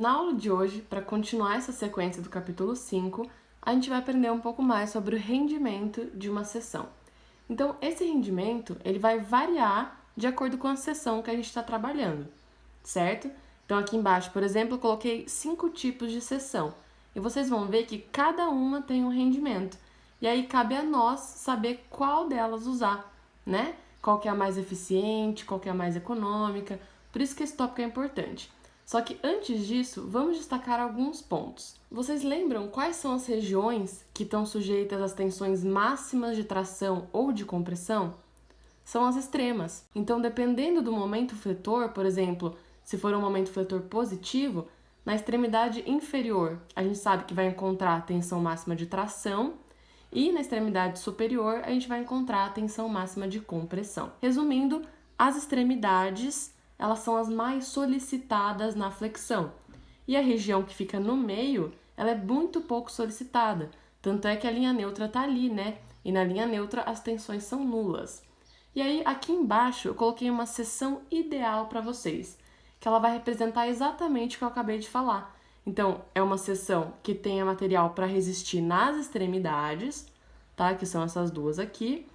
Na aula de hoje, para continuar essa sequência do capítulo 5, a gente vai aprender um pouco mais sobre o rendimento de uma seção. Então, esse rendimento ele vai variar de acordo com a seção que a gente está trabalhando, certo? Então, aqui embaixo, por exemplo, eu coloquei 5 tipos de seção. E vocês vão ver que cada uma tem um rendimento. E aí cabe a nós saber qual delas usar, né? Qual que é a mais eficiente, qual que é a mais econômica. Por isso que esse tópico é importante. Só que antes disso, vamos destacar alguns pontos. Vocês lembram quais são as regiões que estão sujeitas às tensões máximas de tração ou de compressão? São as extremas. Então, dependendo do momento fletor, por exemplo, se for um momento fletor positivo, na extremidade inferior a gente sabe que vai encontrar a tensão máxima de tração e na extremidade superior a gente vai encontrar a tensão máxima de compressão. Resumindo, as extremidades elas são as mais solicitadas na flexão. E a região que fica no meio, ela é muito pouco solicitada. Tanto é que a linha neutra está ali, né? E na linha neutra as tensões são nulas. E aí, aqui embaixo, eu coloquei uma seção ideal para vocês, que ela vai representar exatamente o que eu acabei de falar. Então, é uma seção que tenha material para resistir nas extremidades, tá? Que são essas duas aqui,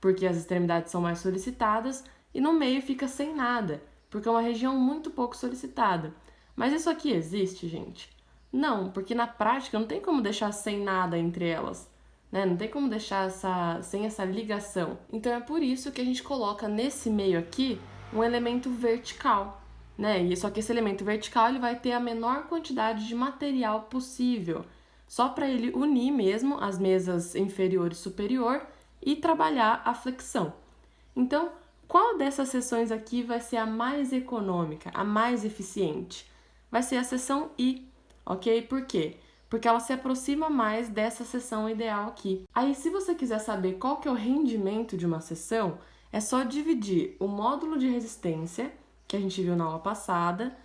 porque as extremidades são mais solicitadas, e no meio fica sem nada, porque é uma região muito pouco solicitada. Mas isso aqui existe, gente? Não, porque na prática não tem como deixar sem nada entre elas, né? Não tem como deixar sem essa ligação. Então é por isso que a gente coloca nesse meio aqui um elemento vertical, né? E só que esse elemento vertical ele vai ter a menor quantidade de material possível, só para ele unir mesmo as mesas inferior e superior e trabalhar a flexão. Então, qual dessas seções aqui vai ser a mais econômica, a mais eficiente? Vai ser a seção I, ok? Por quê? Porque ela se aproxima mais dessa seção ideal aqui. Aí, se você quiser saber qual que é o rendimento de uma seção, é só dividir o módulo de resistência, que a gente viu na aula passada,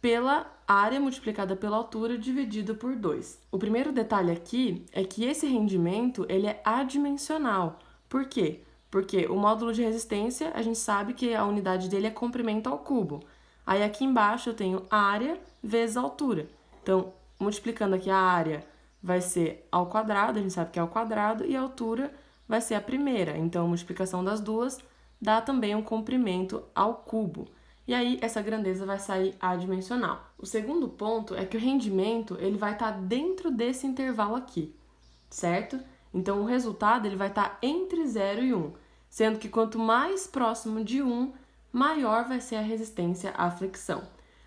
pela área multiplicada pela altura dividido por 2. O primeiro detalhe aqui é que esse rendimento ele é adimensional. Por quê? Porque o módulo de resistência, a gente sabe que a unidade dele é comprimento ao cubo. Aí aqui embaixo eu tenho área vezes altura. Então, multiplicando aqui a área vai ser ao quadrado, a gente sabe que é ao quadrado, e a altura vai ser a primeira. Então, a multiplicação das duas dá também um comprimento ao cubo. E aí, essa grandeza vai sair adimensional. O segundo ponto é que o rendimento ele vai estar dentro desse intervalo aqui, certo? Então, o resultado ele vai estar entre 0 e 1, sendo que quanto mais próximo de 1, maior vai ser a resistência à flexão.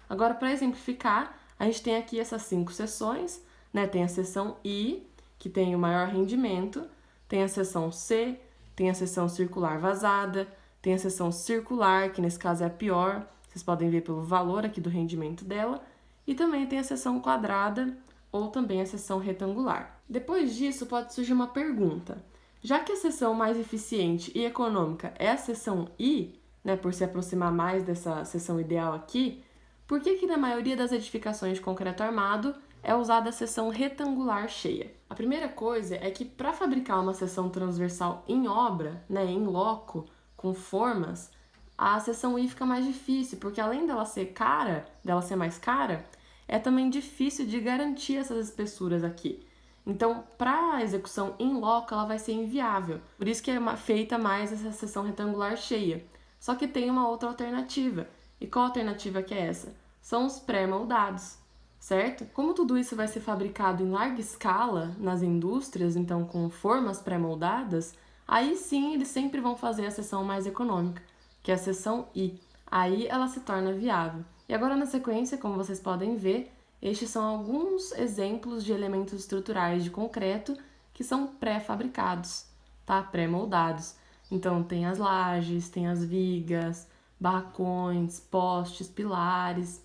Agora, para exemplificar, a gente tem aqui essas 5 seções, né? Tem a seção I, que tem o maior rendimento, tem a seção C, tem a seção circular vazada, tem a seção circular, que nesse caso é a pior, vocês podem ver pelo valor aqui do rendimento dela, e também tem a seção quadrada ou também a seção retangular. Depois disso, pode surgir uma pergunta. Já que a seção mais eficiente e econômica é a seção I, né, por se aproximar mais dessa seção ideal aqui, por que na maioria das edificações de concreto armado é usada a seção retangular cheia? A primeira coisa é que para fabricar uma seção transversal em obra, né, em loco, com formas, a seção I fica mais difícil, porque além dela ser mais cara, é também difícil de garantir essas espessuras aqui. Então, para a execução em loco, ela vai ser inviável. Por isso que é feita mais essa seção retangular cheia. Só que tem uma outra alternativa. E qual alternativa que é essa? São os pré-moldados, certo? Como tudo isso vai ser fabricado em larga escala nas indústrias, então com formas pré-moldadas, aí sim eles sempre vão fazer a seção mais econômica, que é a seção I. Aí ela se torna viável. E agora na sequência, como vocês podem ver, estes são alguns exemplos de elementos estruturais de concreto que são pré-fabricados, tá? Pré-moldados. Então tem as lajes, tem as vigas, barracões, postes, pilares.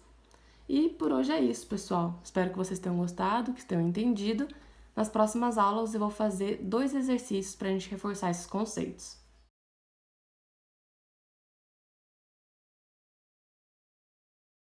E por hoje é isso, pessoal. Espero que vocês tenham gostado, que tenham entendido. Nas próximas aulas eu vou fazer 2 exercícios para a gente reforçar esses conceitos.